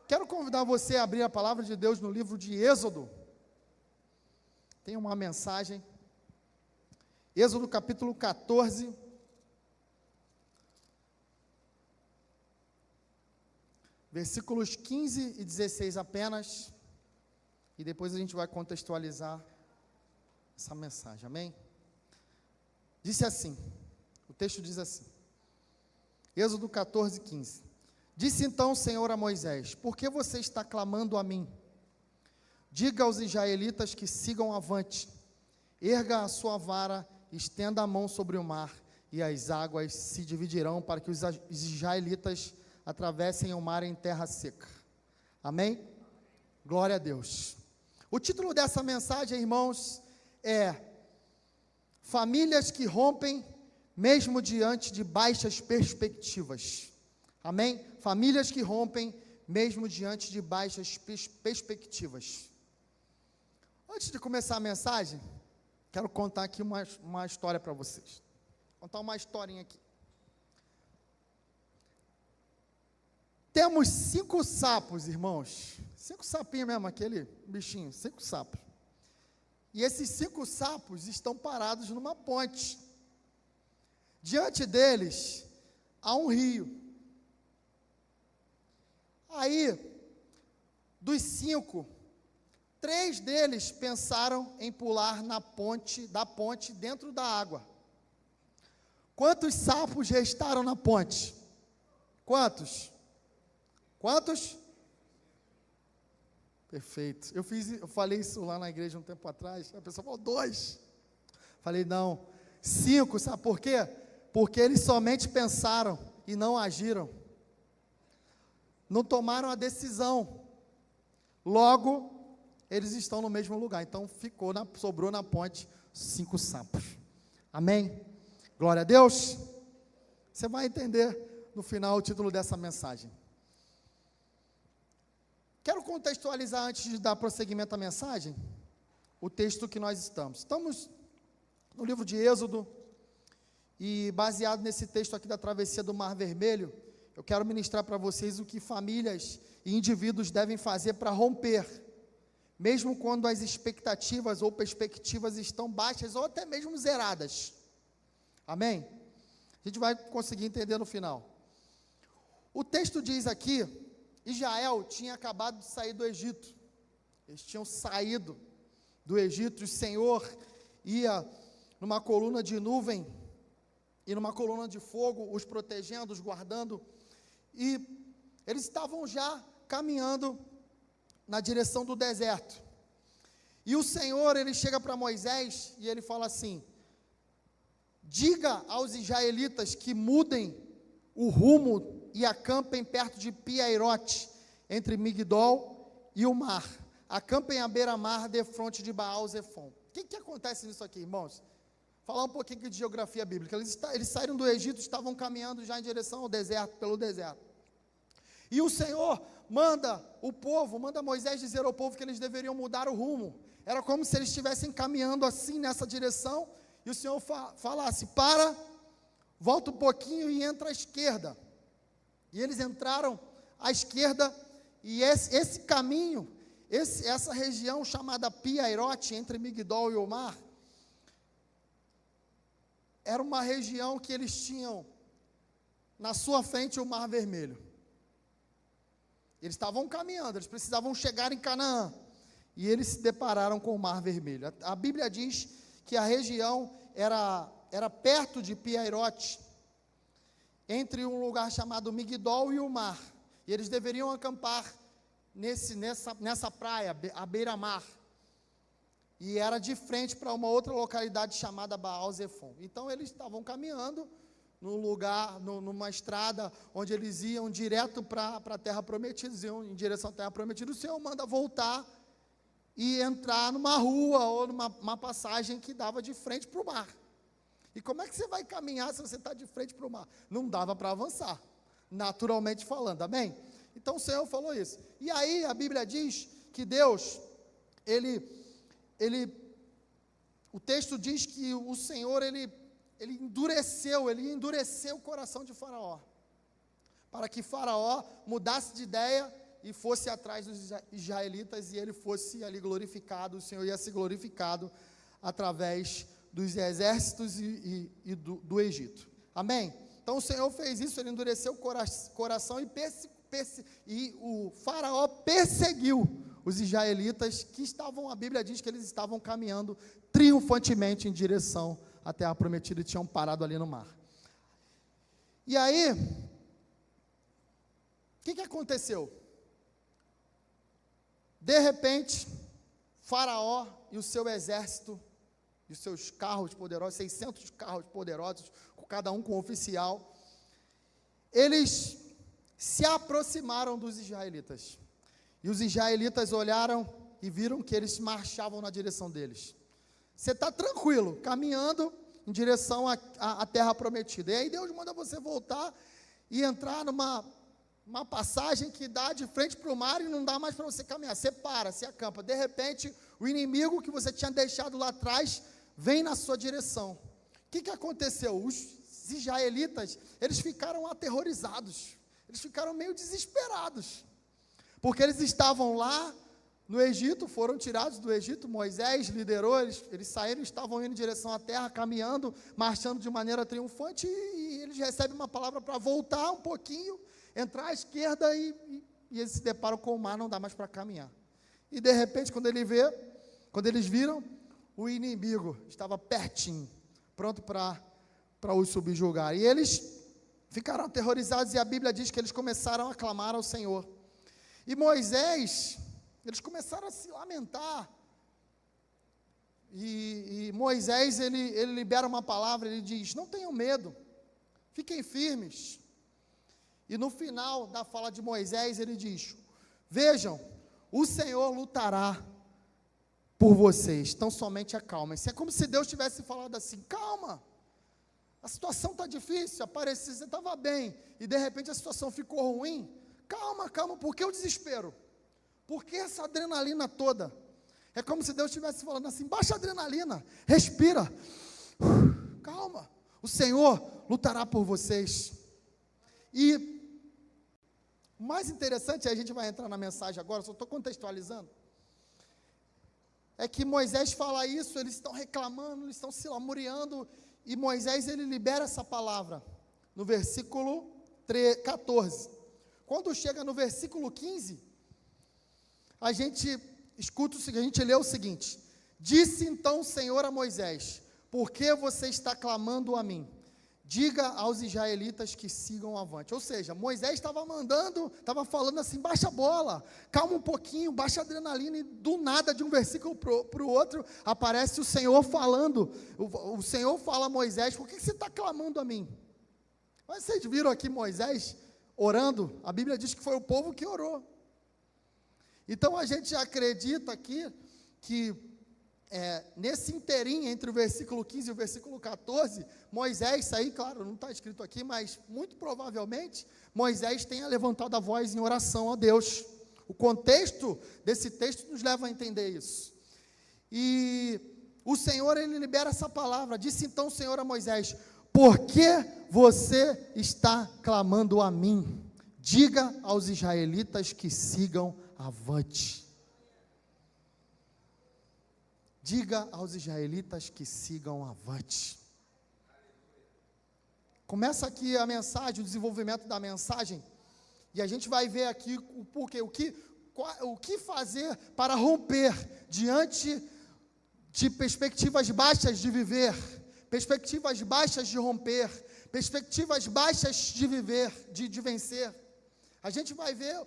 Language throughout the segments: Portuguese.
Quero convidar você a abrir a palavra de Deus no livro de Êxodo. Tem uma mensagem. Êxodo capítulo 14. Versículos 15 e 16 apenas. E depois a gente vai contextualizar essa mensagem, amém? Disse assim, o texto diz assim. Êxodo 14, 15. Disse então o Senhor a Moisés: por que você está clamando a mim? Diga aos israelitas que sigam avante. Erga a sua vara, estenda a mão sobre o mar, e as águas se dividirão para que os israelitas atravessem o mar em terra seca. Amém? Glória a Deus. O título dessa mensagem, irmãos, é Famílias que rompem mesmo diante de baixas perspectivas. Amém? Famílias que rompem mesmo diante de baixas perspectivas. Antes de começar a mensagem, quero contar aqui uma história para vocês. Vou contar uma historinha aqui. Temos 5 sapos, irmãos. 5 sapinhos mesmo, aquele bichinho, 5 sapos. E esses 5 sapos estão parados numa ponte. Diante deles, há um rio. Aí, dos 5, 3 deles pensaram em pular da ponte dentro da água. Quantos sapos restaram na ponte? Quantos? Quantos? Perfeito. Eu falei isso lá na igreja um tempo atrás. A pessoa falou 2. Falei, não, 5, sabe por quê? Porque eles somente pensaram e não agiram. Não tomaram a decisão. Logo, eles estão no mesmo lugar. Então, sobrou na ponte 5 sapos. Amém? Glória a Deus. Você vai entender no final o título dessa mensagem. Quero contextualizar, antes de dar prosseguimento à mensagem, o texto que nós estamos. Estamos no livro de Êxodo, e baseado nesse texto aqui da travessia do Mar Vermelho, eu quero ministrar para vocês o que famílias e indivíduos devem fazer para romper, mesmo quando as expectativas ou perspectivas estão baixas ou até mesmo zeradas. Amém? A gente vai conseguir entender no final. O texto diz aqui, Israel tinha acabado de sair do Egito. Eles tinham saído do Egito, o Senhor ia numa coluna de nuvem e numa coluna de fogo, os protegendo, os guardando, e eles estavam já caminhando na direção do deserto. E o Senhor, ele chega para Moisés e ele fala assim: diga aos israelitas que mudem o rumo e acampem perto de Pi-Hahirote, entre Migdol e o mar. Acampem à beira-mar, defronte de Baal-Zefon. O que acontece nisso aqui, irmãos? Falar um pouquinho de geografia bíblica. Eles saíram do Egito, estavam caminhando já em direção ao deserto, pelo deserto. E o Senhor manda Moisés dizer ao povo que eles deveriam mudar o rumo. Era como se eles estivessem caminhando assim nessa direção, e o Senhor falasse: volta um pouquinho e entra à esquerda. E eles entraram à esquerda, e esse caminho, essa região chamada Pi-Hahirote, entre Migdol e o mar, era uma região que eles tinham na sua frente o Mar Vermelho. Eles estavam caminhando, eles precisavam chegar em Canaã, e eles se depararam com o Mar Vermelho. A Bíblia diz que a região era perto de Pi-Hahirote, entre um lugar chamado Migdol e o mar, e eles deveriam acampar nessa praia, à beira-mar, e era de frente para uma outra localidade chamada Baal-Zefon. Então eles estavam caminhando num lugar, numa estrada, onde eles iam direto para a terra prometida, iam em direção à terra prometida. O Senhor manda voltar e entrar numa rua ou numa passagem que dava de frente para o mar. E como é que você vai caminhar se você está de frente para o mar? Não dava para avançar, naturalmente falando, amém? Então o Senhor falou isso. E aí a Bíblia diz que Deus, o texto diz que o Senhor, ele endureceu o coração de Faraó, para que Faraó mudasse de ideia e fosse atrás dos israelitas e ele fosse ali glorificado, o Senhor ia ser glorificado através dos exércitos e do Egito. Amém? Então o Senhor fez isso, ele endureceu o coração e o faraó perseguiu os israelitas que estavam, a Bíblia diz que eles estavam caminhando triunfantemente em direção à terra prometida e tinham parado ali no mar. E aí, o que aconteceu? De repente, Faraó e o seu exército, e os seus carros poderosos, 600 carros poderosos, cada um com um oficial, eles se aproximaram dos israelitas. E os israelitas olharam e viram que eles marchavam na direção deles. Você está tranquilo, caminhando em direção à terra prometida. E aí Deus manda você voltar e entrar numa passagem que dá de frente para o mar e não dá mais para você caminhar. Você para, se acampa. De repente, o inimigo que você tinha deixado lá atrás vem na sua direção. O que aconteceu? Os israelitas, eles ficaram aterrorizados. Eles ficaram meio desesperados. Porque eles estavam lá no Egito, foram tirados do Egito, Moisés liderou, eles saíram, estavam indo em direção à terra, caminhando, marchando de maneira triunfante, e eles recebem uma palavra para voltar um pouquinho, entrar à esquerda, e eles se deparam com o mar, não dá mais para caminhar. E de repente, quando eles viram, o inimigo estava pertinho, pronto para os subjugar. E eles ficaram aterrorizados, e a Bíblia diz que eles começaram a clamar ao Senhor. E Moisés, eles começaram a se lamentar, e Moisés, ele libera uma palavra, ele diz: não tenham medo, fiquem firmes. E no final da fala de Moisés, ele diz: vejam, o Senhor lutará por vocês, então somente acalmem-se. É como se Deus tivesse falado assim: calma, a situação está difícil, você estava bem, e de repente a situação ficou ruim. Calma, por que o desespero? Por que essa adrenalina toda? É como se Deus estivesse falando assim: baixa a adrenalina, respira, calma, o Senhor lutará por vocês. E o mais interessante, a gente vai entrar na mensagem agora, só estou contextualizando, é que Moisés fala isso, eles estão reclamando, eles estão se lamuriando, e Moisés, ele libera essa palavra, no versículo 14, quando chega no versículo 15, a gente escuta o seguinte, a gente lê o seguinte: disse então o Senhor a Moisés: por que você está clamando a mim? Diga aos israelitas que sigam avante. Ou seja, Moisés estava falando assim: baixa a bola, calma um pouquinho, baixa a adrenalina, e do nada, de um versículo para o outro, aparece o Senhor falando. O Senhor fala a Moisés: por que você está clamando a mim? Mas vocês viram aqui Moisés orando? A Bíblia diz que foi o povo que orou. Então a gente acredita aqui que nesse inteirinho entre o versículo 15 e o versículo 14, Moisés, isso aí, claro, não está escrito aqui, mas muito provavelmente Moisés tenha levantado a voz em oração a Deus. O contexto desse texto nos leva a entender isso. E o Senhor, ele libera essa palavra. Disse então o Senhor a Moisés: por que você está clamando a mim? Diga aos israelitas que sigam avante. Diga aos israelitas que sigam avante. Começa aqui a mensagem, o desenvolvimento da mensagem, e a gente vai ver aqui o porquê, o que fazer para romper diante de perspectivas baixas de viver, perspectivas baixas de romper, perspectivas baixas de viver, de vencer. A gente vai ver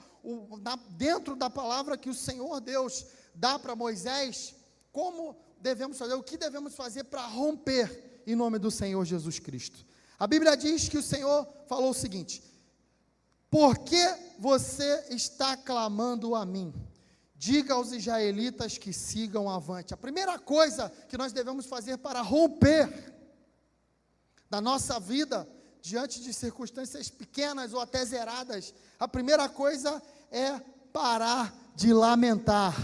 dentro da palavra que o Senhor Deus dá para Moisés, como devemos fazer, o que devemos fazer para romper em nome do Senhor Jesus Cristo. A Bíblia diz que o Senhor falou o seguinte: por que você está clamando a mim? Diga aos israelitas que sigam avante. A primeira coisa que nós devemos fazer para romper da nossa vida, diante de circunstâncias pequenas ou até zeradas, a primeira coisa é parar de lamentar.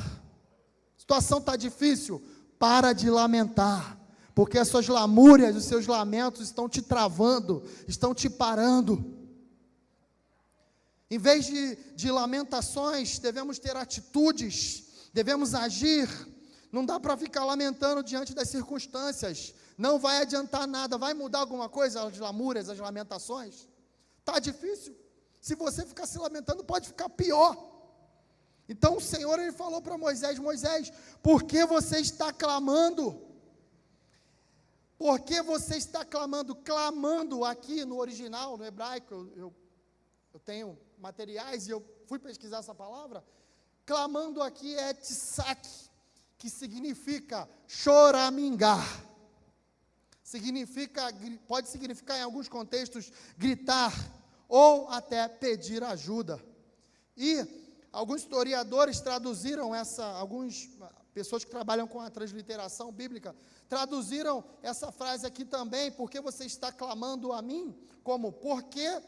A situação está difícil, para de lamentar, porque as suas lamúrias, os seus lamentos estão te travando, estão te parando. Em vez de lamentações, devemos ter atitudes, devemos agir. Não dá para ficar lamentando diante das circunstâncias. Não vai adiantar nada. Vai mudar alguma coisa, as lamúrias, as lamentações? Está difícil. Se você ficar se lamentando, pode ficar pior. Então o Senhor, Ele falou para Moisés: Moisés, por que você está clamando? Por que você está clamando? Clamando aqui no original, no hebraico, eu tenho materiais e eu fui pesquisar essa palavra. Clamando aqui é tsak, que significa choramingar. Pode significar em alguns contextos gritar ou até pedir ajuda. E alguns historiadores traduziram algumas pessoas que trabalham com a transliteração bíblica, traduziram essa frase aqui também: porque você está clamando a mim, como, porque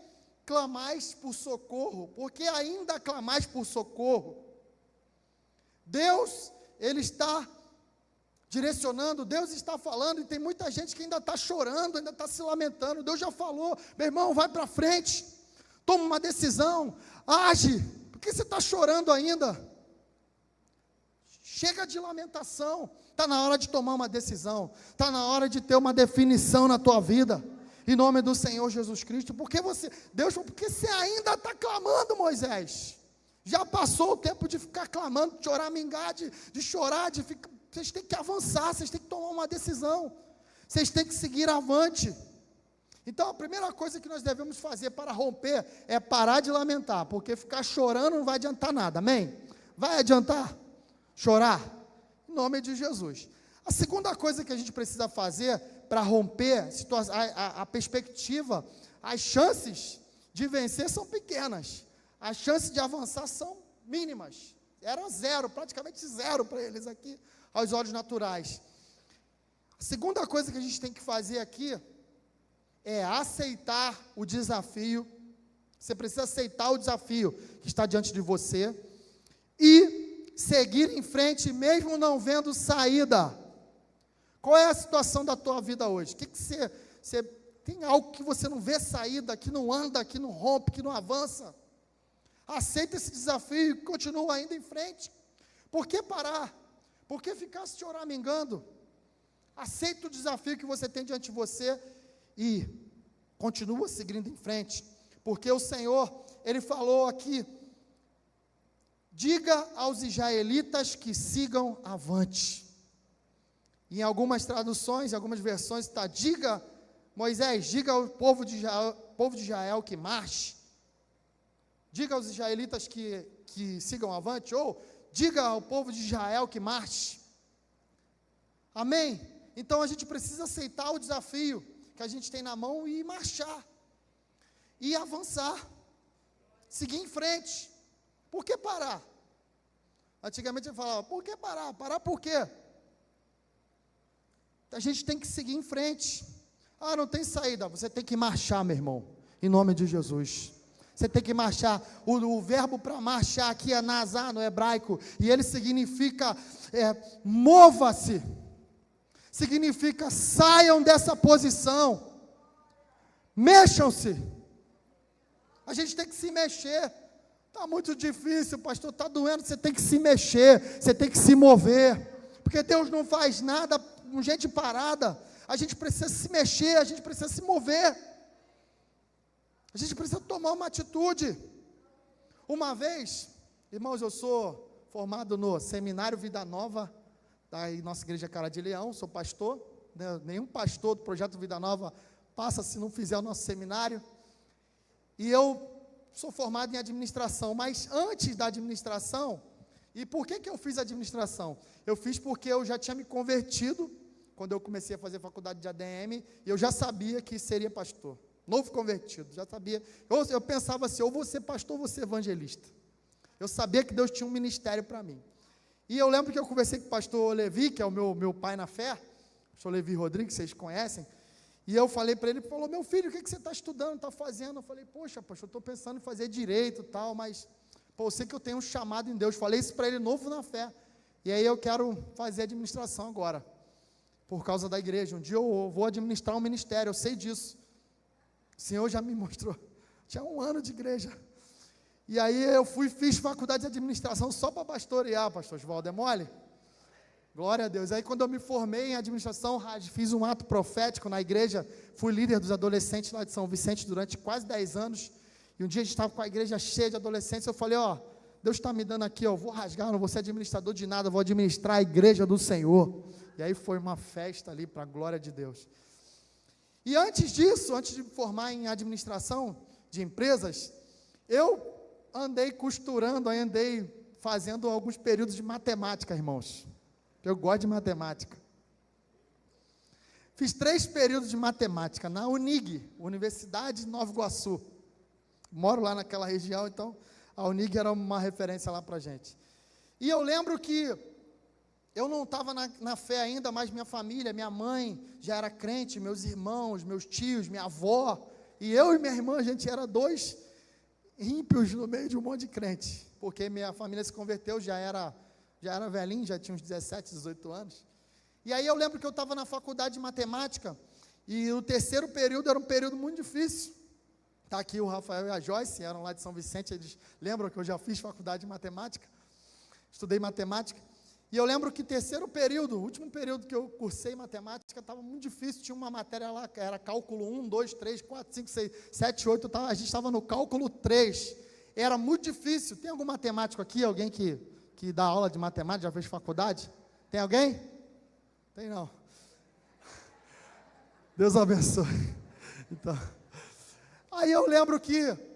clamais por socorro, porque ainda clamais por socorro. Deus, Ele está direcionando, Deus está falando, e tem muita gente que ainda está chorando, ainda está se lamentando. Deus já falou: meu irmão, vai para frente, toma uma decisão, age. Por que você está chorando ainda? Chega de lamentação. Está na hora de tomar uma decisão, está na hora de ter uma definição na tua vida, em nome do Senhor Jesus Cristo. Porque Deus falou: porque você ainda está clamando, Moisés? Já passou o tempo de ficar clamando, de choramingar, de chorar, vocês têm que avançar, vocês têm que tomar uma decisão, vocês têm que seguir avante. Então a primeira coisa que nós devemos fazer para romper é parar de lamentar, porque ficar chorando não vai adiantar nada, amém? Vai adiantar chorar? Em nome de Jesus. A segunda coisa que a gente precisa fazer para romper a perspectiva, as chances de vencer são pequenas, as chances de avançar são mínimas. Era zero, praticamente zero para eles aqui, aos olhos naturais. A segunda coisa que a gente tem que fazer aqui é aceitar o desafio. Você precisa aceitar o desafio que está diante de você e seguir em frente, mesmo não vendo saída. Qual é a situação da tua vida hoje? Que você tem algo que você não vê saída, que não anda, que não rompe, que não avança? Aceita esse desafio e continua ainda em frente. Por que parar? Por que ficar se choramingando? Aceita o desafio que você tem diante de você e continua seguindo em frente. Porque o Senhor, Ele falou aqui: diga aos israelitas que sigam avante. Em algumas traduções, em algumas versões está: diga, Moisés, diga ao povo de Israel que marche. Diga aos israelitas que sigam avante, ou diga ao povo de Israel que marche. Amém? Então a gente precisa aceitar o desafio que a gente tem na mão e marchar, e avançar, seguir em frente. Por que parar? Antigamente eu falava: por que parar? Parar por quê? A gente tem que seguir em frente. Ah, não tem saída. Você tem que marchar, meu irmão, em nome de Jesus. Você tem que marchar. O verbo para marchar aqui é nazar no hebraico, e ele significa mova-se. Significa saiam dessa posição, mexam-se. A gente tem que se mexer. Está muito difícil, pastor, está doendo. Você tem que se mexer, você tem que se mover, porque Deus não faz nada com gente parada. A gente precisa se mexer, a gente precisa se mover, a gente precisa tomar uma atitude. Uma vez, irmãos, eu sou formado no Seminário Vida Nova, da nossa igreja Cara de Leão, sou pastor, né? Nenhum pastor do Projeto Vida Nova passa se não fizer o nosso seminário. E eu sou formado em administração, mas antes da administração, e por que eu fiz administração? Eu fiz porque eu já tinha me convertido, quando eu comecei a fazer faculdade de ADM, e eu já sabia que seria pastor, novo convertido, já sabia. Eu pensava assim: ou vou ser pastor ou vou ser evangelista. Eu sabia que Deus tinha um ministério para mim. E eu lembro que eu conversei com o pastor Levi, que é o meu pai na fé, o pastor Levi Rodrigues, vocês conhecem, e eu falei para ele, ele falou: meu filho, o que você está estudando, está fazendo? Eu falei: poxa, pastor, eu estou pensando em fazer direito e tal, mas eu sei que eu tenho um chamado em Deus. Falei isso para ele novo na fé, e aí eu quero fazer administração agora, por causa da igreja. Um dia eu vou administrar um ministério, eu sei disso, o Senhor já me mostrou, tinha 1 ano de igreja. E aí eu fiz faculdade de administração só para pastorear, pastor Oswaldo, é mole? Glória a Deus. Aí quando eu me formei em administração, fiz um ato profético na igreja, fui líder dos adolescentes lá de São Vicente durante quase 10 anos, e um dia a gente estava com a igreja cheia de adolescentes, eu falei, Deus está me dando aqui, eu vou rasgar, não vou ser administrador de nada, vou administrar a igreja do Senhor. E aí foi uma festa ali para a glória de Deus. E antes disso, antes de me formar em administração de empresas, eu andei costurando, andei fazendo alguns períodos de matemática, irmãos. Eu gosto de matemática. Fiz 3 períodos de matemática na UNIG, Universidade de Nova Iguaçu. Moro lá naquela região, então a UNIG era uma referência lá para a gente. E eu lembro que eu não estava na fé ainda, mas minha família, minha mãe já era crente, meus irmãos, meus tios, minha avó, e eu e minha irmã, a gente era 2 ímpios no meio de um monte de crente, porque minha família se converteu, já era velhinho, já tinha uns 17, 18 anos. E aí eu lembro que eu estava na faculdade de matemática, e o 3º período era um período muito difícil. Está aqui o Rafael e a Joyce, eram lá de São Vicente, eles lembram que eu já fiz faculdade de matemática, estudei matemática, e eu lembro que 3º período, o último período que eu cursei matemática, estava muito difícil, tinha uma matéria lá, que era cálculo 1, 2, 3, 4, 5, 6, 7, 8, a gente estava no cálculo 3, era muito difícil. Tem algum matemático aqui, alguém que dá aula de matemática, já fez faculdade? Tem alguém? Tem não. Deus abençoe. Então, aí eu lembro que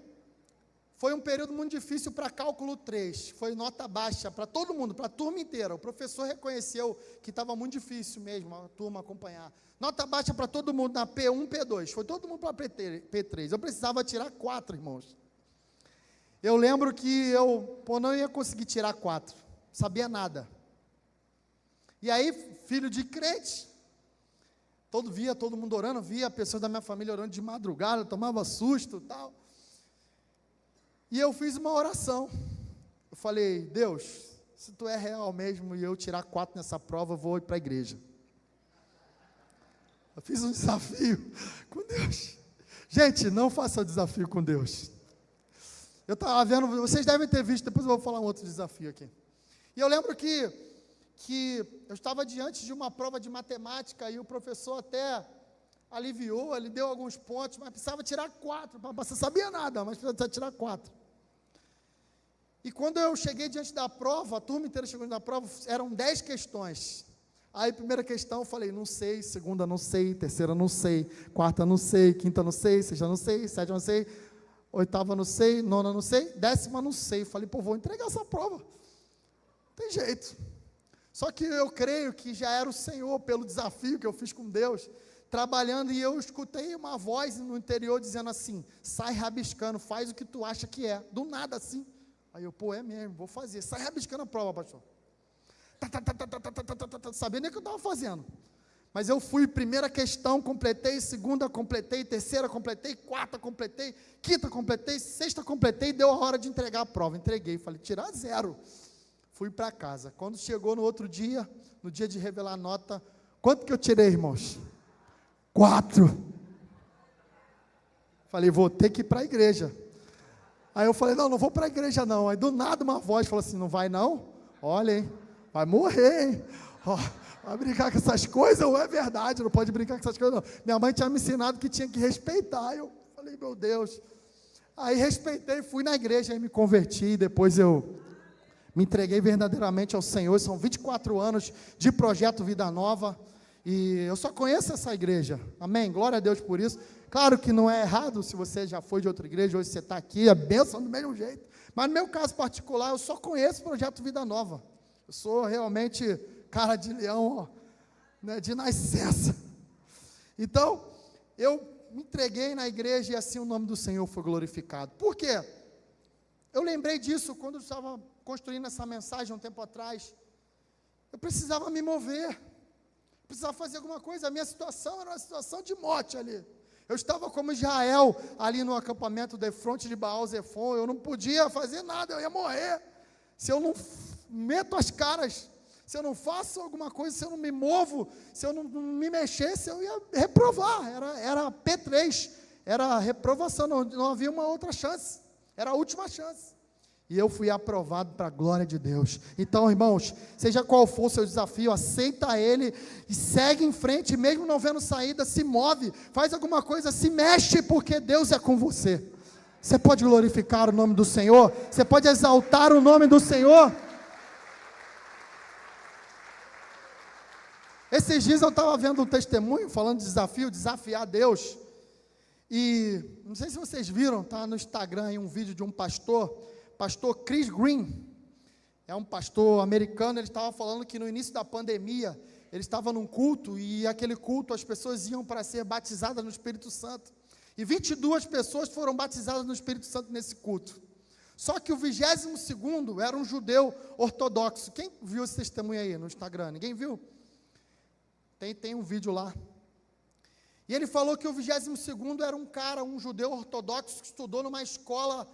foi um período muito difícil para cálculo 3, foi nota baixa para todo mundo, para a turma inteira. O professor reconheceu que estava muito difícil mesmo a turma acompanhar. Nota baixa para todo mundo na P1, P2, foi todo mundo para P3. Eu precisava tirar 4, irmãos. Eu lembro que eu não ia conseguir tirar 4, sabia nada. E aí, filho de crente, via todo mundo orando, via pessoas da minha família orando de madrugada, tomava susto e tal. E eu fiz uma oração. Eu falei, Deus, se tu é real mesmo e eu tirar 4 nessa prova, eu vou ir para a igreja. Eu fiz um desafio com Deus. Gente, não faça desafio com Deus. Eu estava vendo, vocês devem ter visto, depois eu vou falar um outro desafio aqui. E eu lembro que eu estava diante de uma prova de matemática e o professor até aliviou, ele deu alguns pontos, mas precisava tirar 4, você sabia nada, mas precisava tirar 4. E quando eu cheguei diante da prova, a turma inteira chegou diante da prova, eram 10 questões. Aí, primeira questão, eu falei, não sei, segunda não sei, terceira não sei, quarta não sei, quinta não sei, sexta não sei, sétima não sei, oitava não sei, nona não sei, 10ª não sei. Eu falei, vou entregar essa prova. Não tem jeito. Só que eu creio que já era o Senhor, pelo desafio que eu fiz com Deus, trabalhando, e eu escutei uma voz no interior dizendo assim, sai rabiscando, faz o que tu acha que é, do nada assim. Aí eu, é mesmo, vou fazer, sai rabiscando a prova, pastor. Sabia nem o que eu estava fazendo. Mas eu fui, primeira questão, completei, segunda, completei, terceira, completei, quarta, completei, quinta, completei, sexta, completei, deu a hora de entregar a prova. Entreguei, falei, tirar 0. Fui para casa. Quando chegou no outro dia, no dia de revelar a nota, quanto que eu tirei, irmãos? 4. Falei, vou ter que ir para a igreja. Aí eu falei, não vou para a igreja não. Aí do nada uma voz falou assim, não vai não? Olha, hein, vai morrer, hein? Vai brincar com essas coisas ou é verdade? Não pode brincar com essas coisas não. Minha mãe tinha me ensinado que tinha que respeitar. Eu falei, meu Deus. Aí respeitei, fui na igreja, aí me converti, depois eu me entreguei verdadeiramente ao Senhor. São 24 anos de projeto Vida Nova, e eu só conheço essa igreja, amém, glória a Deus por isso. Claro que não é errado se você já foi de outra igreja, hoje você está aqui, é bênção do mesmo jeito, mas no meu caso particular, eu só conheço o projeto Vida Nova. Eu sou realmente cara de leão, né, de nascença. Então, eu me entreguei na igreja e assim o nome do Senhor foi glorificado. Por quê? Eu lembrei disso quando eu estava construindo essa mensagem um tempo atrás. Eu precisava me mover, precisava fazer alguma coisa. A minha situação era uma situação de morte ali. Eu estava como Israel ali no acampamento de fronte de Baal-Zephon. Eu não podia fazer nada, eu ia morrer. Se eu não meto as caras, se eu não faço alguma coisa, se eu não me movo, se eu não me mexesse, eu ia reprovar. Era P3, era reprovação, não havia uma outra chance. Era a última chance. e eu fui aprovado para a glória de Deus. Então, irmãos, seja qual for o seu desafio, aceita ele e segue em frente, mesmo não vendo saída, se move, faz alguma coisa, se mexe, porque Deus é com você. Você pode glorificar o nome do Senhor? Você pode exaltar o nome do Senhor? Esses dias eu estava vendo um testemunho, falando de desafio, desafiar Deus, e não sei se vocês viram, está no Instagram aí um vídeo de um pastor Chris Green, é um pastor americano. Ele estava falando que no início da pandemia, ele estava num culto, e aquele culto as pessoas iam para ser batizadas no Espírito Santo, e 22 pessoas foram batizadas no Espírito Santo nesse culto, só que o 22º era um judeu ortodoxo. Quem viu esse testemunho aí no Instagram? Ninguém viu? Tem um vídeo lá, e ele falou que o 22º era um cara, um judeu ortodoxo, que estudou numa escola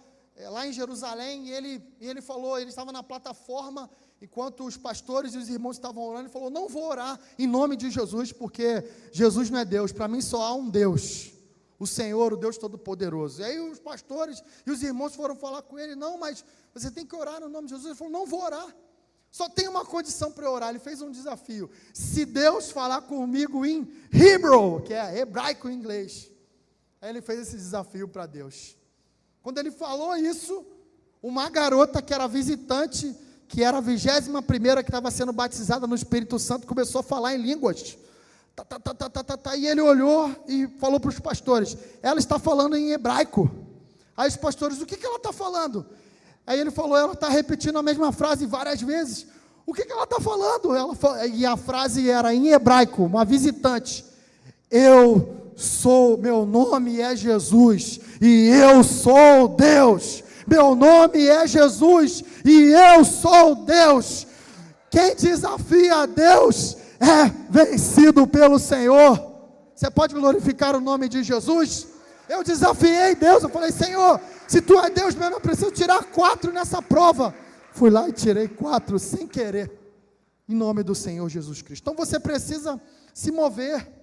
lá em Jerusalém, e ele falou, ele estava na plataforma, enquanto os pastores e os irmãos estavam orando, ele falou: não vou orar em nome de Jesus, porque Jesus não é Deus, para mim só há um Deus, o Senhor, o Deus Todo-Poderoso. E aí os pastores e os irmãos foram falar com ele: não, mas você tem que orar no nome de Jesus. Ele falou: não vou orar, só tem uma condição para eu orar. Ele fez um desafio: se Deus falar comigo em Hebrew, que é hebraico em inglês. Aí ele fez esse desafio para Deus. Quando ele falou isso, uma garota que era visitante, que era a 21ª que estava sendo batizada no Espírito Santo, começou a falar em línguas. E ele olhou e falou para os pastores: ela está falando em hebraico. Aí os pastores: o que ela está falando? Aí ele falou: ela está repetindo a mesma frase várias vezes. O que ela está falando? E a frase era em hebraico, uma visitante: meu nome é Jesus, e eu sou Deus. Meu nome é Jesus, e eu sou Deus. Quem desafia a Deus é vencido pelo Senhor. Você pode glorificar o nome de Jesus? Eu desafiei Deus, eu falei: Senhor, se tu é Deus mesmo, eu preciso tirar 4 nessa prova. Fui lá e tirei 4 sem querer, em nome do Senhor Jesus Cristo. Então você precisa se mover.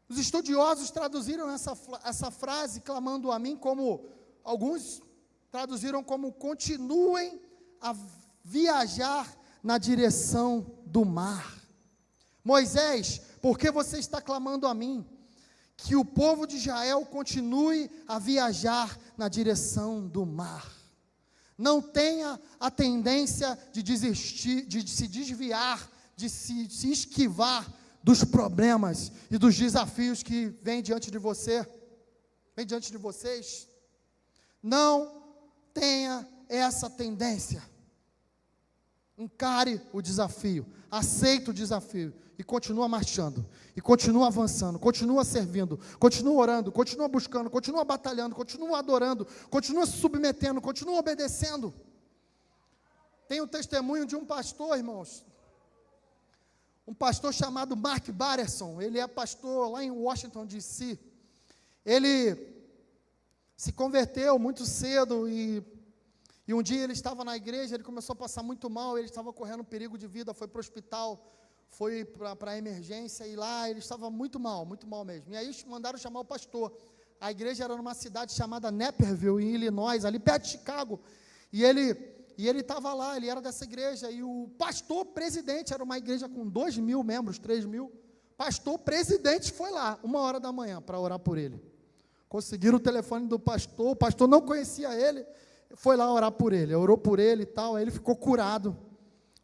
Os estudiosos traduziram essa frase, clamando a mim, como alguns traduziram como: continuem a viajar na direção do mar. Moisés, por que você está clamando a mim? Que o povo de Israel continue a viajar na direção do mar. Não tenha a tendência de desistir, de se desviar, de se esquivar dos problemas e dos desafios que vêm diante de você, vêm diante de vocês. Não tenha essa tendência. Encare o desafio, aceite o desafio e continua marchando, e continua avançando, continua servindo, continua orando, continua buscando, continua batalhando, continua adorando, continua se submetendo, continua obedecendo. Tem um testemunho de um pastor, irmãos, um pastor chamado Mark Batterson. Ele é pastor lá em Washington, D.C. Ele se converteu muito cedo, e um dia ele estava na igreja, ele começou a passar muito mal, ele estava correndo perigo de vida, foi para o hospital, foi para a emergência, e lá ele estava muito mal mesmo. E aí mandaram chamar o pastor. A igreja era numa cidade chamada Naperville, em Illinois, ali perto de Chicago, e ele estava lá, ele era dessa igreja, e o pastor presidente, era uma igreja com 2.000 membros, 3.000, pastor presidente foi lá, 1h da manhã, para orar por ele. Conseguiram o telefone do pastor, o pastor não conhecia ele, foi lá orar por ele, orou por ele e tal, aí ele ficou curado,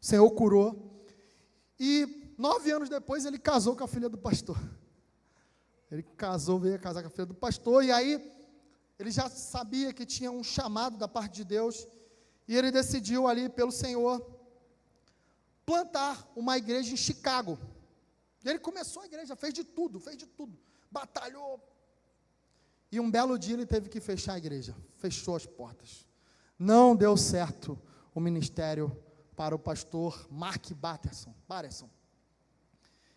o Senhor curou, e 9 anos depois ele casou com a filha do pastor. Ele veio casar com a filha do pastor, e aí ele já sabia que tinha um chamado da parte de Deus, e ele decidiu ali pelo Senhor plantar uma igreja em Chicago. E ele começou a igreja, fez de tudo, batalhou, e um belo dia ele teve que fechar a igreja, fechou as portas. Não deu certo o ministério para o pastor Mark Batterson.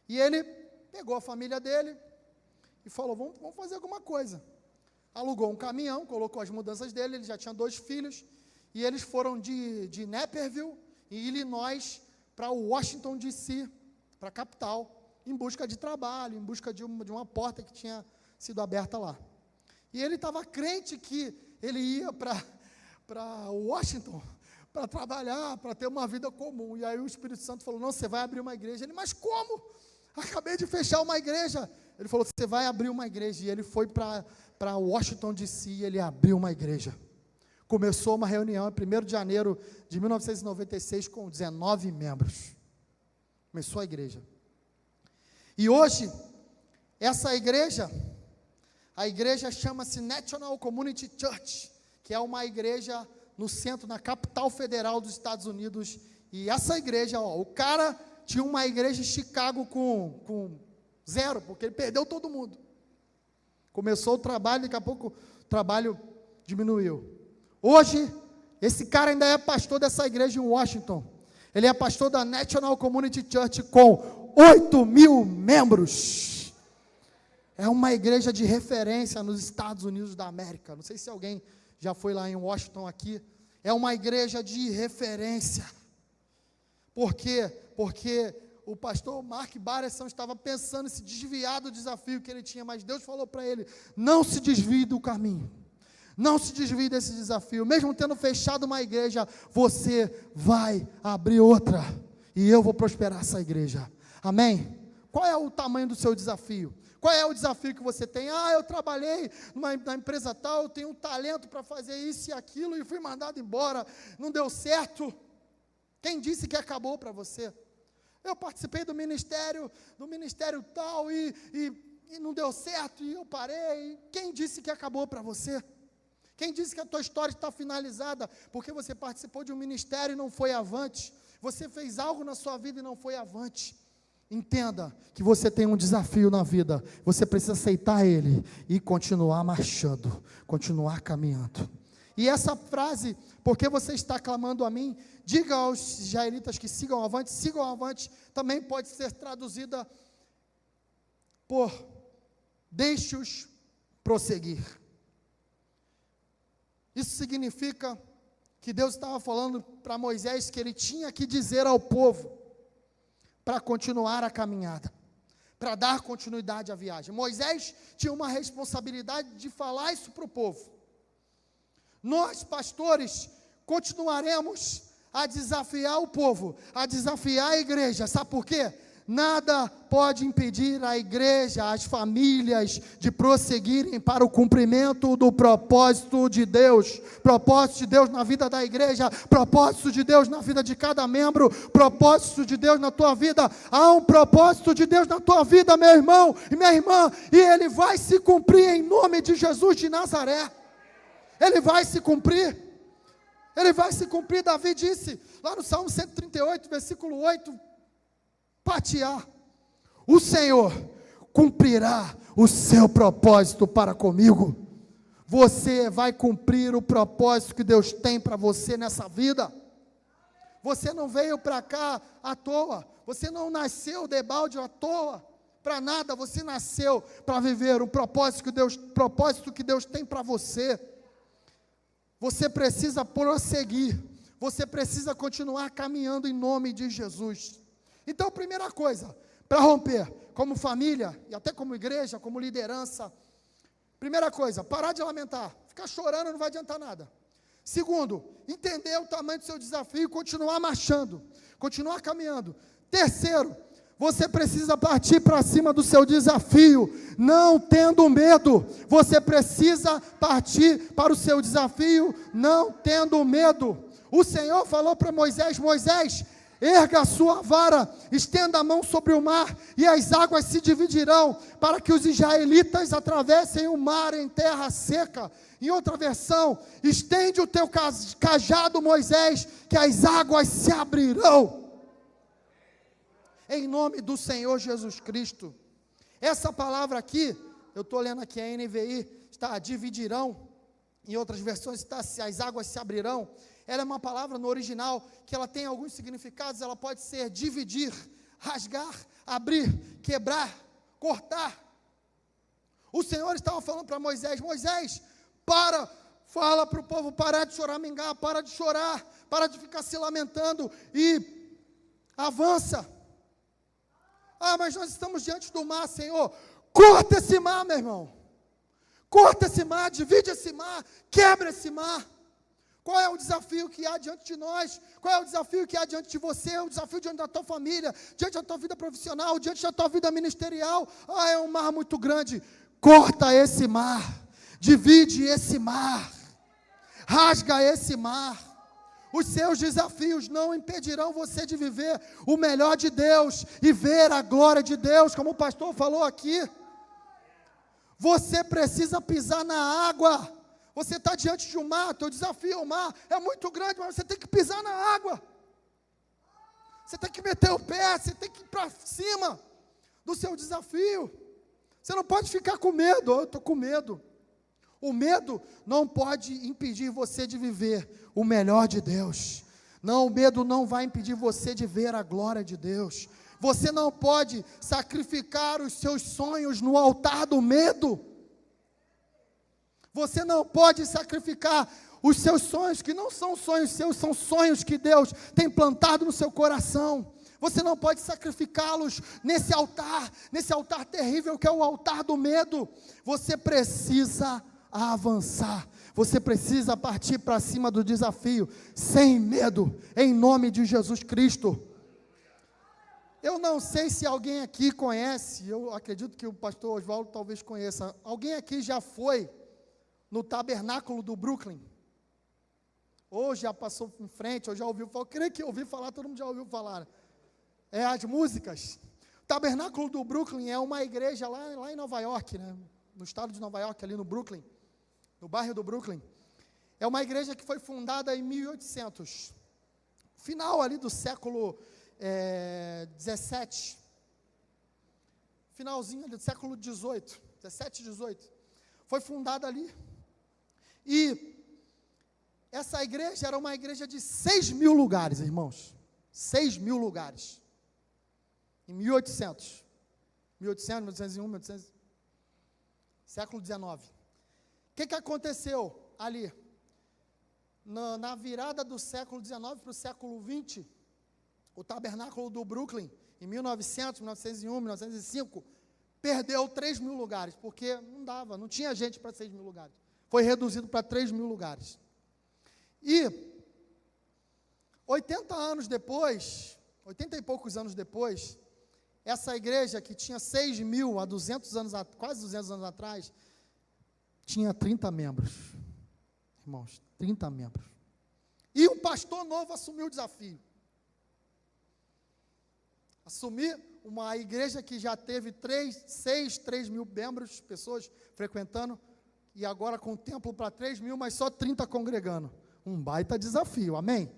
E ele pegou a família dele e falou: vamos fazer alguma coisa. Alugou um caminhão, colocou as mudanças dele, ele já tinha 2 filhos, e eles foram de Naperville, em Illinois, para Washington, D.C., para a capital, em busca de trabalho, em busca de uma porta que tinha sido aberta lá. E ele estava crente que ele ia para Washington, para trabalhar, para ter uma vida comum. E aí o Espírito Santo falou, não, você vai abrir uma igreja. Ele, mas como? Acabei de fechar uma igreja. Ele falou, você vai abrir uma igreja. E ele foi para Washington DC e ele abriu uma igreja. Começou uma reunião em 1º de janeiro de 1996 com 19 membros. Começou a igreja. E hoje, essa igreja, a igreja chama-se National Community Church, que é uma igreja no centro, na capital federal dos Estados Unidos. E essa igreja, o cara tinha uma igreja em Chicago com 0, porque ele perdeu todo mundo. Começou o trabalho, daqui a pouco o trabalho diminuiu. Hoje, esse cara ainda é pastor dessa igreja em Washington. Ele é pastor da National Community Church com 8.000 membros. É uma igreja de referência nos Estados Unidos da América. Não sei se alguém já foi lá em Washington aqui. É uma igreja de referência. Por quê? Porque o pastor Mark Barreson estava pensando em se desviar do desafio que ele tinha, mas Deus falou para ele, não se desvie do caminho. Não se desvie desse desafio. Mesmo tendo fechado uma igreja, você vai abrir outra. E eu vou prosperar essa igreja. Amém? Qual é o tamanho do seu desafio? Qual é o desafio que você tem? Eu trabalhei na empresa tal, eu tenho um talento para fazer isso e aquilo, e fui mandado embora, não deu certo. Quem disse que acabou para você? Eu participei do ministério tal, e não deu certo, e eu parei. Quem disse que acabou para você? Quem disse que a tua história está finalizada? Porque você participou de um ministério e não foi avante. Você fez algo na sua vida e não foi avante. Entenda que você tem um desafio na vida. Você precisa aceitar ele e continuar marchando, continuar caminhando. E essa frase, porque você está clamando a mim, diga aos israelitas que sigam avante, também pode ser traduzida por deixe-os prosseguir. Isso significa que Deus estava falando para Moisés que ele tinha que dizer ao povo para continuar a caminhada, para dar continuidade à viagem. Moisés tinha uma responsabilidade de falar isso para o povo. Nós, pastores, continuaremos a desafiar o povo, a desafiar a igreja. Sabe por quê? Nada pode impedir a igreja, as famílias, de prosseguirem para o cumprimento do propósito de Deus. Propósito de Deus na vida da igreja, propósito de Deus na vida de cada membro, propósito de Deus na tua vida. Há um propósito de Deus na tua vida, meu irmão e minha irmã, e ele vai se cumprir em nome de Jesus de Nazaré. Ele vai se cumprir. Ele vai se cumprir. Davi disse, lá no Salmo 138, versículo 8, Patiá, o Senhor cumprirá o seu propósito para comigo. Você vai cumprir o propósito que Deus tem para você nessa vida. Você não veio para cá à toa. Você não nasceu debalde à toa, para nada. Você nasceu para viver o propósito que Deus tem para você. Você precisa prosseguir. Você precisa continuar caminhando em nome de Jesus. Então, primeira coisa, para romper, como família, e até como igreja, como liderança, primeira coisa, parar de lamentar, ficar chorando não vai adiantar nada. Segundo, entender o tamanho do seu desafio e continuar marchando, continuar caminhando. Terceiro, você precisa partir para cima do seu desafio, não tendo medo. Você precisa partir para o seu desafio, não tendo medo. O Senhor falou para Moisés, Moisés, erga a sua vara, estenda a mão sobre o mar, e as águas se dividirão, para que os israelitas atravessem o mar em terra seca. Em outra versão, estende o teu cajado, Moisés, que as águas se abrirão. Em nome do Senhor Jesus Cristo. Essa palavra aqui, eu estou lendo aqui a NVI, está dividirão, em outras versões está as águas se abrirão. Ela é uma palavra no original, que ela tem alguns significados. Ela pode ser dividir, rasgar, abrir, quebrar, cortar. O Senhor estava falando para Moisés, Moisés, fala para o povo parar de choramingar, para de chorar, para de ficar se lamentando e avança. Mas nós estamos diante do mar, Senhor. Corta esse mar, meu irmão. Corta esse mar, divide esse mar, quebra esse mar. Qual é o desafio que há diante de nós? Qual é o desafio que há diante de você? O desafio diante da tua família, diante da tua vida profissional, diante da tua vida ministerial? É um mar muito grande. Corta esse mar, divide esse mar, rasga esse mar. Os seus desafios não impedirão você de viver o melhor de Deus e ver a glória de Deus, como o pastor falou aqui. Você precisa pisar na água. Você está diante de um mar, teu desafio é o mar, é muito grande, mas você tem que pisar na água. Você tem que meter o pé, você tem que ir para cima do seu desafio. Você não pode ficar com medo. Eu estou com medo. O medo não pode impedir você de viver o melhor de Deus. Não, o medo não vai impedir você de ver a glória de Deus. Você não pode sacrificar os seus sonhos no altar do medo. Você não pode sacrificar os seus sonhos, que não são sonhos seus, são sonhos que Deus tem plantado no seu coração. Você não pode sacrificá-los nesse altar terrível que é o altar do medo. Você precisa avançar, você precisa partir para cima do desafio, sem medo, em nome de Jesus Cristo. Eu não sei se alguém aqui conhece, eu acredito que o pastor Oswaldo talvez conheça. Alguém aqui já foi no tabernáculo do Brooklyn? Ou já passou em frente, ou já ouviu falar? Eu creio que ouvi falar, todo mundo já ouviu falar. As músicas. O tabernáculo do Brooklyn é uma igreja lá em Nova York, né? No estado de Nova York, ali no Brooklyn, no bairro do Brooklyn. É uma igreja que foi fundada em 1800, final ali do século 17, finalzinho do século 18, 17, 18, foi fundada ali. E essa igreja era uma igreja de 6.000 lugares, irmãos, 6.000 lugares, em 1800, 1801, 1800, século 19. O que aconteceu ali? Na virada do século 19 para o século 20, o tabernáculo do Brooklyn, em 1900, 1901, 1905, perdeu 3.000 lugares, porque não dava, não tinha gente para 6.000 lugares. Foi reduzido para 3.000 lugares. E 80 anos depois, 80 e poucos anos depois, essa igreja que tinha 6.000 há 200 anos, quase 200 anos atrás, tinha 30 membros. Irmãos, 30 membros. E um pastor novo assumiu o desafio. Assumir uma igreja que já teve 3.000 membros, pessoas frequentando, e agora com o templo para 3.000, mas só 30 congregando. Um baita desafio, amém?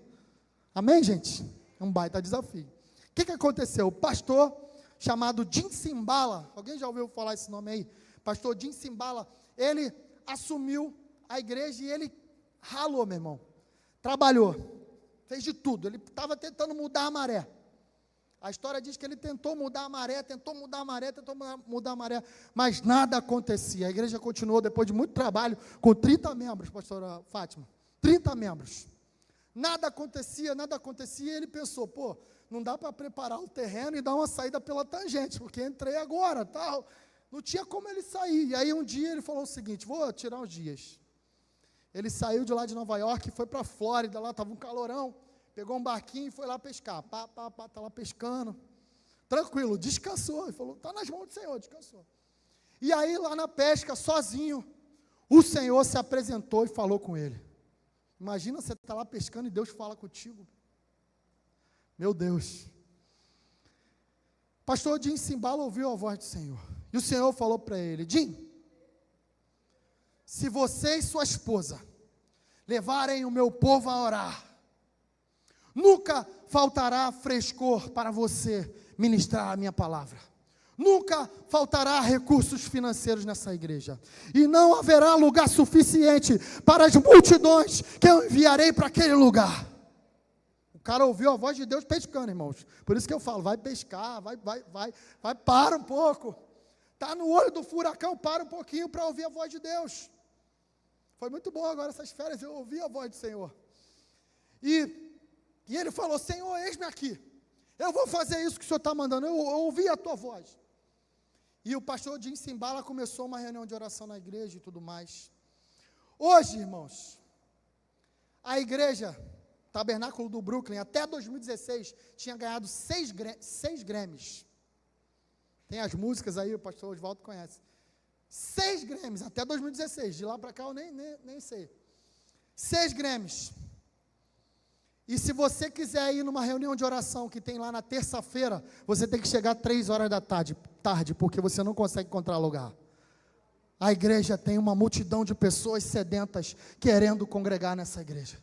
Amém, gente? Um baita desafio. O que aconteceu? O pastor chamado Jim Cymbala, alguém já ouviu falar esse nome aí? Pastor Jim Cymbala, ele assumiu a igreja e ele ralou, meu irmão. Trabalhou, fez de tudo. Ele estava tentando mudar a maré. A história diz que ele tentou mudar a maré, mas nada acontecia. A igreja continuou depois de muito trabalho, com 30 membros, pastora Fátima. 30 membros. Nada acontecia, e ele pensou, não dá para preparar o terreno e dar uma saída pela tangente, porque entrei agora, tal. Não tinha como ele sair. E aí um dia ele falou o seguinte, vou tirar uns dias. Ele saiu de lá de Nova York, foi para a Flórida, lá estava um calorão, pegou um barquinho e foi lá pescar. Está lá pescando. Tranquilo, descansou. Ele falou, está nas mãos do Senhor, descansou. E aí lá na pesca, sozinho, o Senhor se apresentou e falou com ele. Imagina você estar lá pescando e Deus fala contigo. Meu Deus. Pastor Jim Cymbala ouviu a voz do Senhor. E o Senhor falou para ele, Jim, se você e sua esposa levarem o meu povo a orar, nunca faltará frescor para você ministrar a minha palavra. Nunca faltará recursos financeiros nessa igreja. E não haverá lugar suficiente para as multidões que eu enviarei para aquele lugar. O cara ouviu a voz de Deus pescando, irmãos. Por isso que eu falo, vai pescar, vai, para um pouco. Está no olho do furacão, para um pouquinho para ouvir a voz de Deus. Foi muito bom agora essas férias, eu ouvi a voz do Senhor. E ele falou, Senhor, eis-me aqui. Eu vou fazer isso que o Senhor está mandando, eu ouvi a tua voz. E o pastor Jim Cymbala começou uma reunião de oração na igreja e tudo mais. Hoje, irmãos, A igreja Tabernáculo do Brooklyn, até 2016, tinha ganhado 6 Grammys. Tem as músicas aí, o pastor Oswaldo conhece. 6 Grammys, até 2016. De lá para cá eu nem sei. 6 Grammys. E se você quiser ir numa reunião de oração que tem lá na terça-feira, você tem que chegar 3 horas da tarde, porque você não consegue encontrar lugar. A igreja tem uma multidão de pessoas sedentas querendo congregar nessa igreja.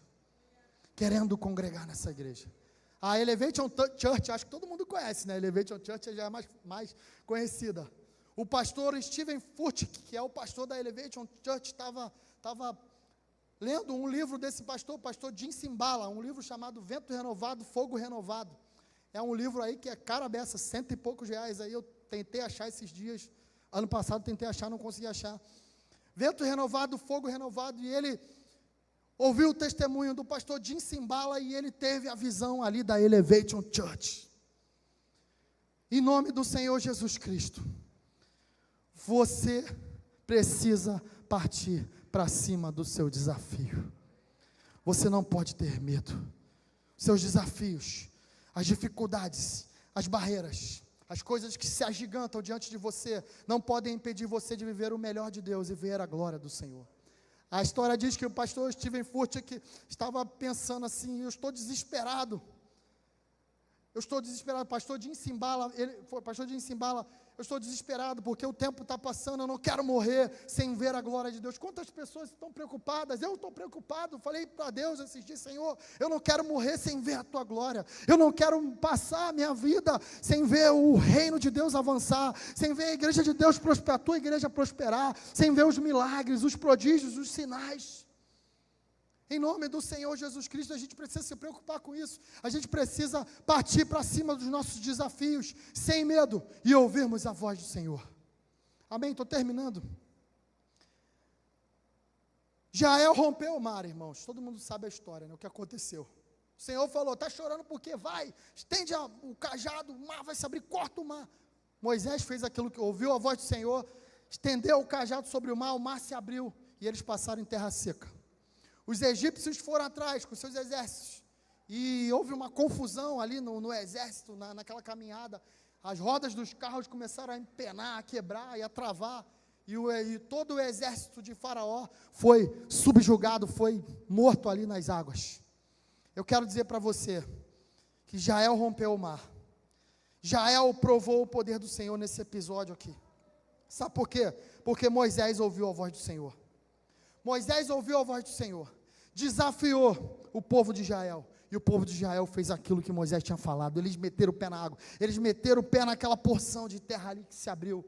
A Elevation Church, acho que todo mundo conhece, né? Elevation Church já é mais conhecida. O pastor Steven Furtick, que é o pastor da Elevation Church, estava lendo um livro desse pastor, o pastor Jim Cymbala, um livro chamado Vento Renovado, Fogo Renovado. É um livro aí que é cara beça, R$100 e poucos aí, eu tentei achar esses dias, ano passado tentei achar, não consegui achar. Vento Renovado, Fogo Renovado, e ele ouviu o testemunho do pastor Jim Cymbala e ele teve a visão ali da Elevation Church. Em nome do Senhor Jesus Cristo, você precisa partir para cima do seu desafio. Você não pode ter medo. Seus desafios, as dificuldades, as barreiras, as coisas que se agigantam diante de você, não podem impedir você de viver o melhor de Deus e ver a glória do Senhor. A história diz que o pastor Steven Furtick estava pensando assim: eu estou desesperado. Pastor Jim Cymbala, eu estou desesperado porque o tempo está passando, eu não quero morrer sem ver a glória de Deus. Quantas pessoas estão preocupadas? Eu estou preocupado, falei para Deus esses dias: Senhor, eu não quero morrer sem ver a Tua glória, eu não quero passar a minha vida sem ver o reino de Deus avançar, sem ver a igreja de Deus prosperar, a Tua igreja prosperar, sem ver os milagres, os prodígios, os sinais. Em nome do Senhor Jesus Cristo, a gente precisa se preocupar com isso. A gente precisa partir para cima dos nossos desafios, sem medo, e ouvirmos a voz do Senhor. Amém? Estou terminando. Jael rompeu o mar, irmãos. Todo mundo sabe a história, né? O que aconteceu. O Senhor falou: está chorando porque vai, estende o cajado, o mar vai se abrir, corta o mar. Moisés fez aquilo que ouviu a voz do Senhor, estendeu o cajado sobre o mar se abriu, e eles passaram em terra seca. Os egípcios foram atrás com seus exércitos, e houve uma confusão ali no exército, naquela caminhada. As rodas dos carros começaram a empenar, a quebrar e a travar, e todo o exército de Faraó foi subjugado, foi morto ali nas águas. Eu quero dizer para você que Jael rompeu o mar. Jael provou o poder do Senhor nesse episódio aqui. Sabe por quê? Porque Moisés ouviu a voz do Senhor. Moisés ouviu a voz do Senhor, desafiou o povo de Israel, e o povo de Israel fez aquilo que Moisés tinha falado. Eles meteram o pé na água, eles meteram o pé naquela porção de terra ali que se abriu,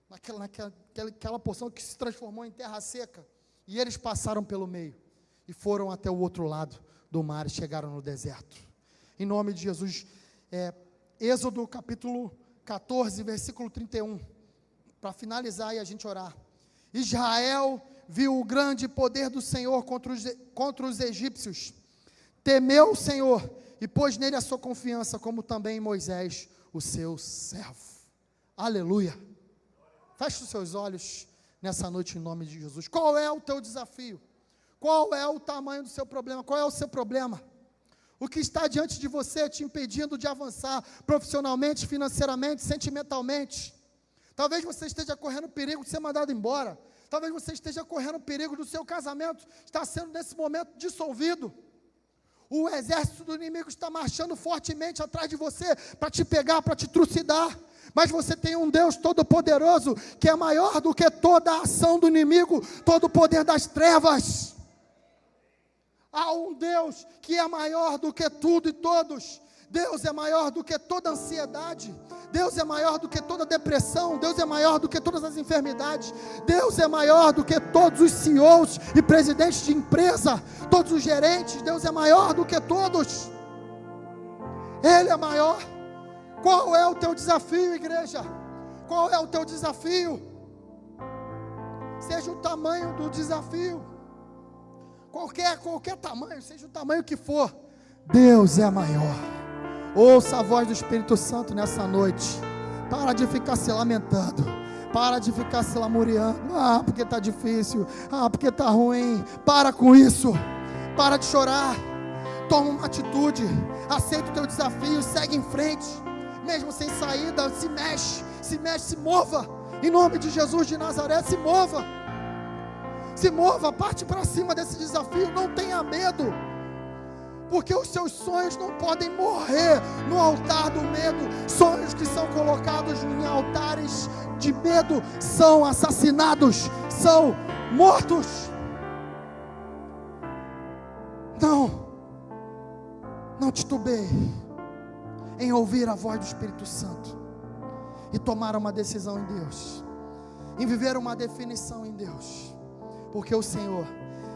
naquela porção que se transformou em terra seca, e eles passaram pelo meio, e foram até o outro lado do mar, e chegaram no deserto. Em nome de Jesus, Êxodo capítulo 14, versículo 31, para finalizar e a gente orar. Israel viu o grande poder do Senhor contra os egípcios, temeu o Senhor e pôs nele a sua confiança, como também em Moisés, o seu servo. Aleluia. Feche os seus olhos nessa noite em nome de Jesus. Qual é o teu desafio? Qual é o tamanho do seu problema? Qual é o seu problema? O que está diante de você te impedindo de avançar profissionalmente, financeiramente, sentimentalmente? Talvez você esteja correndo perigo de ser mandado embora. Talvez você esteja correndo perigo do seu casamento estar sendo nesse momento dissolvido. O exército do inimigo está marchando fortemente atrás de você para te pegar, para te trucidar. Mas você tem um Deus todo-poderoso que é maior do que toda a ação do inimigo, todo o poder das trevas. Há um Deus que é maior do que tudo e todos. Deus é maior do que toda ansiedade. Deus é maior do que toda depressão. Deus é maior do que todas as enfermidades. Deus é maior do que todos os CEOs e presidentes de empresa, todos os gerentes. Deus é maior do que todos. Ele é maior. Qual é o teu desafio, igreja? Qual é o teu desafio? Seja o tamanho do desafio, qualquer tamanho, seja o tamanho que for, Deus é maior. Ouça a voz do Espírito Santo nessa noite. Para de ficar se lamentando, para de ficar se lamuriando. Porque está difícil, porque está ruim. Para com isso. Para de chorar. Toma uma atitude. Aceita o teu desafio. Segue em frente. Mesmo sem saída, se mexe, se mova. Em nome de Jesus de Nazaré, se mova. Se mova, parte para cima desse desafio. Não tenha medo. Porque os seus sonhos não podem morrer no altar do medo. Sonhos que são colocados em altares de medo são assassinados, são mortos. Não titubeie em ouvir a voz do Espírito Santo e tomar uma decisão em Deus, em viver uma definição em Deus, porque o Senhor,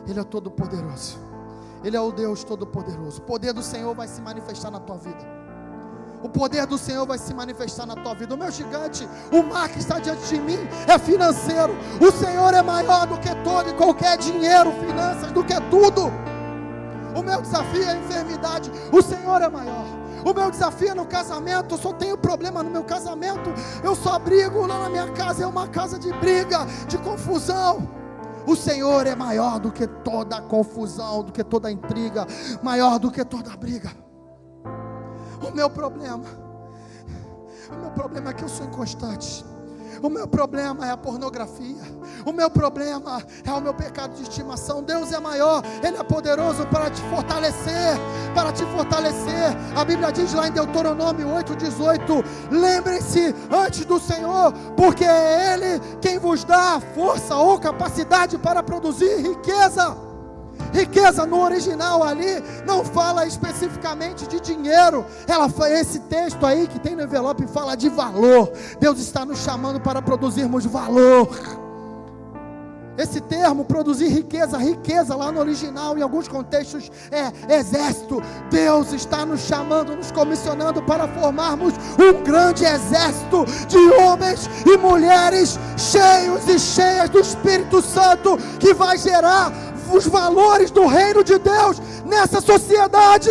Ele é todo poderoso. Ele é o Deus Todo-Poderoso. O poder do Senhor vai se manifestar na tua vida. O poder do Senhor vai se manifestar na tua vida. O meu gigante, o mar que está diante de mim, é financeiro. O Senhor é maior do que todo e qualquer dinheiro, finanças, do que tudo. O meu desafio é a enfermidade. O Senhor é maior. O meu desafio é no casamento. Eu só tenho problema no meu casamento. Eu só brigo lá na minha casa. É uma casa de briga, de confusão. O Senhor é maior do que toda a confusão, do que toda a intriga, maior do que toda a briga. O meu problema é que eu sou inconstante. O meu problema é a pornografia. O meu problema é o meu pecado de estimação. Deus é maior, Ele é poderoso para te fortalecer. Para te fortalecer. A Bíblia diz lá em Deuteronômio 8:18: lembrem-se antes do Senhor, porque é Ele quem vos dá força ou capacidade para produzir riqueza. Riqueza no original ali não fala especificamente de dinheiro. Esse texto aí que tem no envelope fala de valor. Deus está nos chamando para produzirmos valor. Esse termo, produzir riqueza, riqueza lá no original, em alguns contextos é exército. Deus está nos chamando, nos comissionando para formarmos um grande exército de homens e mulheres cheios e cheias do Espírito Santo, que vai gerar os valores do reino de Deus nessa sociedade.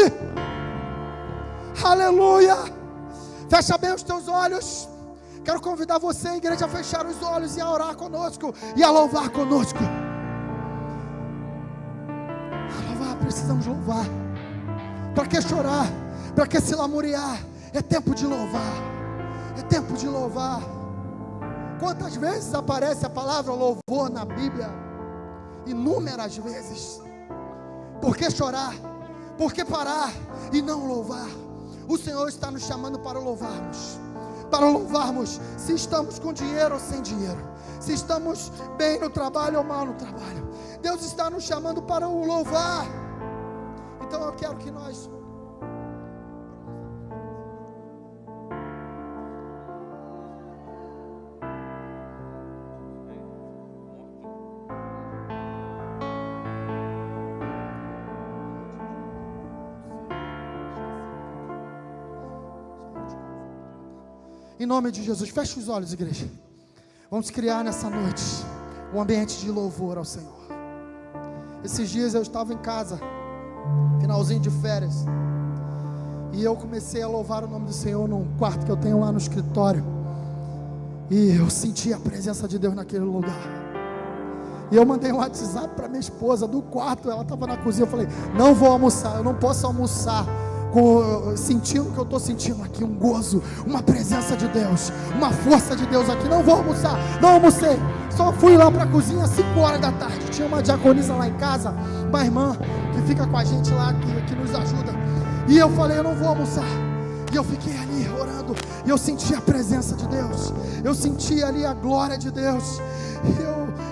Aleluia. Fecha bem os teus olhos. Quero convidar você, igreja, a fechar os olhos e a orar conosco e a louvar conosco. A louvar, precisamos louvar. Para que chorar? Para que se lamuriar? É tempo de louvar. É tempo de louvar. Quantas vezes aparece a palavra louvor na Bíblia? Inúmeras vezes. Por que chorar? Por que parar e não louvar? O Senhor está nos chamando para louvarmos. Para louvarmos, se estamos com dinheiro ou sem dinheiro, se estamos bem no trabalho ou mal no trabalho. Deus está nos chamando para o louvar. Então eu quero que nós em nome de Jesus, feche os olhos, igreja. Vamos criar nessa noite um ambiente de louvor ao Senhor. Esses dias eu estava em casa, finalzinho de férias, e eu comecei a louvar o nome do Senhor num quarto que eu tenho lá no escritório. E eu senti a presença de Deus naquele lugar. E eu mandei um WhatsApp para minha esposa do quarto, ela estava na cozinha. Eu falei: não vou almoçar, eu não posso almoçar sentindo o que eu estou sentindo aqui, um gozo, uma presença de Deus, uma força de Deus aqui. Não vou almoçar, não almocei, só fui lá para a cozinha às 5 horas da tarde. Tinha uma diaconisa lá em casa, uma irmã que fica com a gente lá, que nos ajuda. E eu falei: eu não vou almoçar. E eu fiquei ali orando, e eu senti a presença de Deus, eu senti ali a glória de Deus.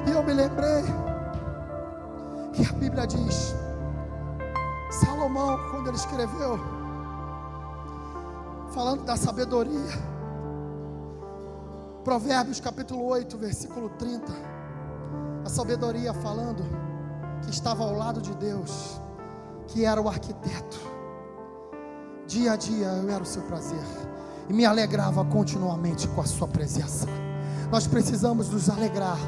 E eu me lembrei que a Bíblia diz, Salomão, quando ele escreveu, falando da sabedoria, Provérbios capítulo 8, versículo 30, a sabedoria falando que estava ao lado de Deus, que era o arquiteto. Dia a dia eu era o seu prazer, e me alegrava continuamente com a sua presença. Nós precisamos nos alegrar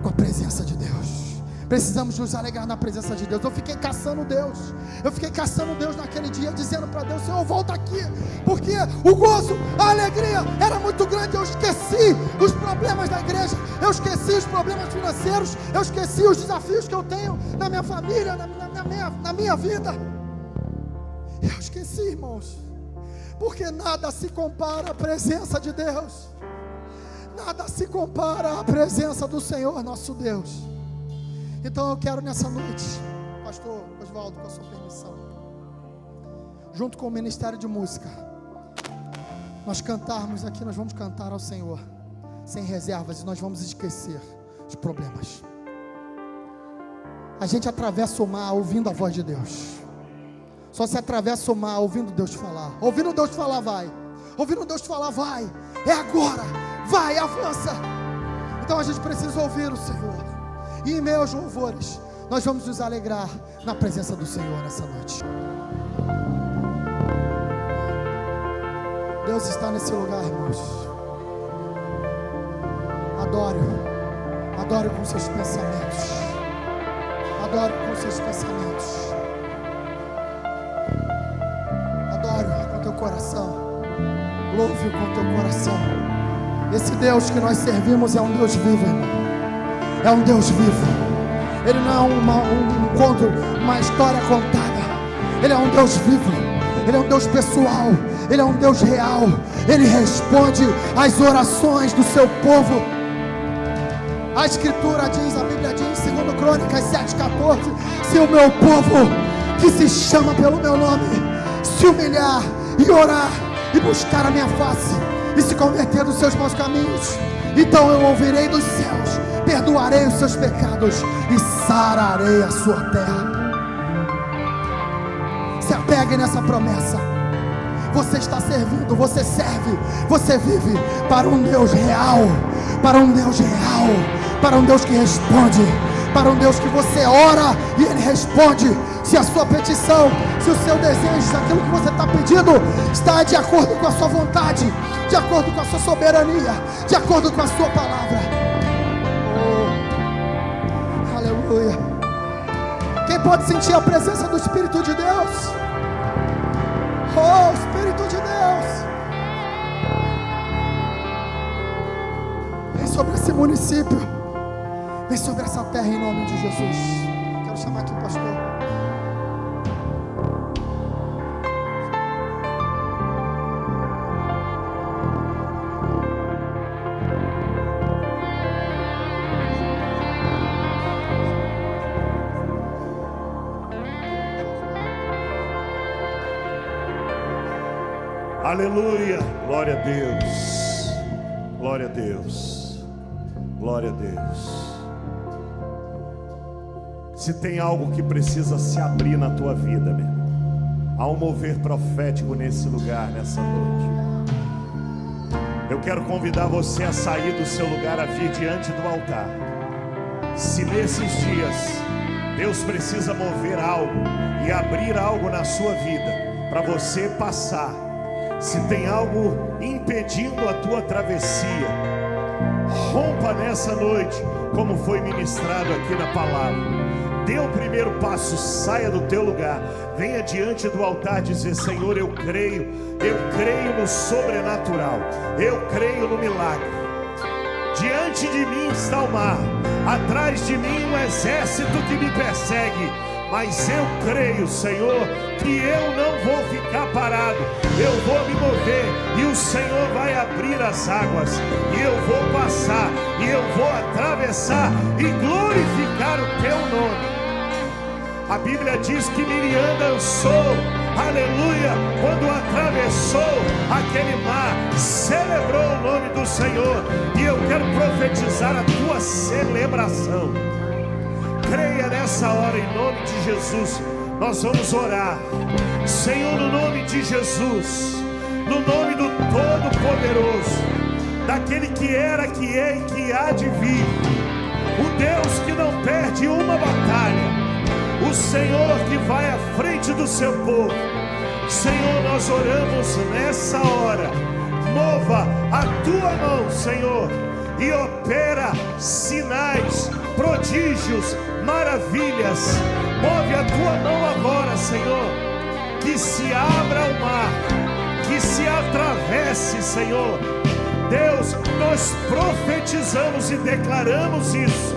com a presença de Deus. Precisamos nos alegrar na presença de Deus. Eu fiquei caçando Deus naquele dia, dizendo para Deus: Senhor, volta aqui, porque o gozo, a alegria era muito grande. Eu esqueci os problemas da igreja, eu esqueci os problemas financeiros, eu esqueci os desafios que eu tenho na minha família, na minha vida. Eu esqueci, irmãos, porque nada se compara à presença de Deus, nada se compara à presença do Senhor nosso Deus. Então eu quero nessa noite, pastor Oswaldo, com a sua permissão, junto com o Ministério de Música, nós cantarmos aqui, nós vamos cantar ao Senhor, sem reservas, e nós vamos esquecer os problemas. A gente atravessa o mar ouvindo a voz de Deus. Só se atravessa o mar ouvindo Deus falar. Ouvindo Deus falar, vai. Ouvindo Deus falar, vai. É agora, vai, avança. Então a gente precisa ouvir o Senhor. E em meio aos louvores, nós vamos nos alegrar na presença do Senhor nessa noite. Deus está nesse lugar, irmãos. Adore com seus pensamentos. Adore com seus pensamentos. Adore com teu coração. Louve com teu coração. Esse Deus que nós servimos é um Deus vivo, irmão. É um Deus vivo. Ele não é um conto, uma história contada. Ele é um Deus vivo. Ele é um Deus pessoal. Ele é um Deus real. Ele responde às orações do seu povo. A Escritura diz, a Bíblia diz, 2 Crônicas 7,14: se o meu povo, que se chama pelo meu nome, se humilhar e orar e buscar a minha face e se converter dos seus maus caminhos, então eu ouvirei dos céus, perdoarei os seus pecados e sararei a sua terra. Se apegue nessa promessa. Você está servindo, você serve, você vive para um Deus real, para um Deus real, para um Deus que responde, para um Deus que você ora e Ele responde. Se a sua petição, se o seu desejo, se aquilo que você está pedindo está de acordo com a sua vontade, de acordo com a sua soberania, de acordo com a sua palavra. Oh, aleluia. Quem pode sentir a presença do Espírito de Deus? Oh, Espírito de Deus, vem sobre esse município, vem sobre essa terra em nome de Jesus. Quero chamar aqui o pastor. Aleluia, glória a Deus, glória a Deus, glória a Deus. Se tem algo que precisa se abrir na tua vida, meu, há um mover profético nesse lugar, nessa noite. Eu quero convidar você a sair do seu lugar, a vir diante do altar. Se nesses dias Deus precisa mover algo e abrir algo na sua vida para você passar, se tem algo impedindo a tua travessia, rompa nessa noite, como foi ministrado aqui na palavra. Dê o primeiro passo, saia do teu lugar, venha diante do altar dizer: Senhor, eu creio no sobrenatural, eu creio no milagre. Diante de mim está o mar, atrás de mim um exército que me persegue, mas eu creio, Senhor, que eu não vou ficar parado, eu vou me mover, e o Senhor vai abrir as águas, e eu vou passar, e eu vou atravessar e glorificar o teu nome. A Bíblia diz que Miriam dançou, aleluia, quando atravessou aquele mar, celebrou o nome do Senhor, e eu quero profetizar a tua celebração. Creia nessa hora em nome de Jesus. Nós vamos orar. Senhor, no nome de Jesus, no nome do Todo-Poderoso, daquele que era, que é e que há de vir, o Deus que não perde uma batalha, o Senhor que vai à frente do seu povo. Senhor, nós oramos nessa hora. Mova a tua mão, Senhor, e opera sinais, prodígios, maravilhas. Move a tua mão agora, Senhor, que se abra o mar, que se atravesse, Senhor. Deus, nós profetizamos e declaramos isso,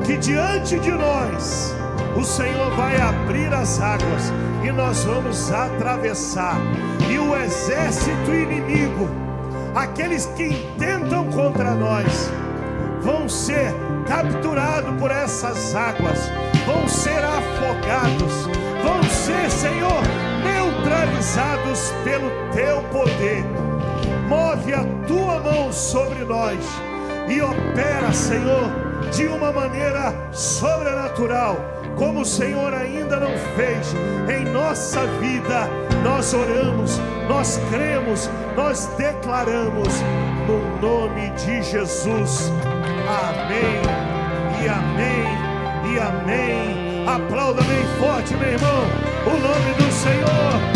que diante de nós o Senhor vai abrir as águas e nós vamos atravessar, e o exército inimigo, aqueles que intentam contra nós, vão ser capturados por essas águas, vão ser afogados, vão ser, Senhor, neutralizados pelo teu poder. Move a tua mão sobre nós e opera, Senhor, de uma maneira sobrenatural, como o Senhor ainda não fez em nossa vida. Nós oramos, nós cremos, nós declaramos no nome de Jesus. Amém e amém e amém. Aplauda bem forte, meu irmão, o nome do Senhor.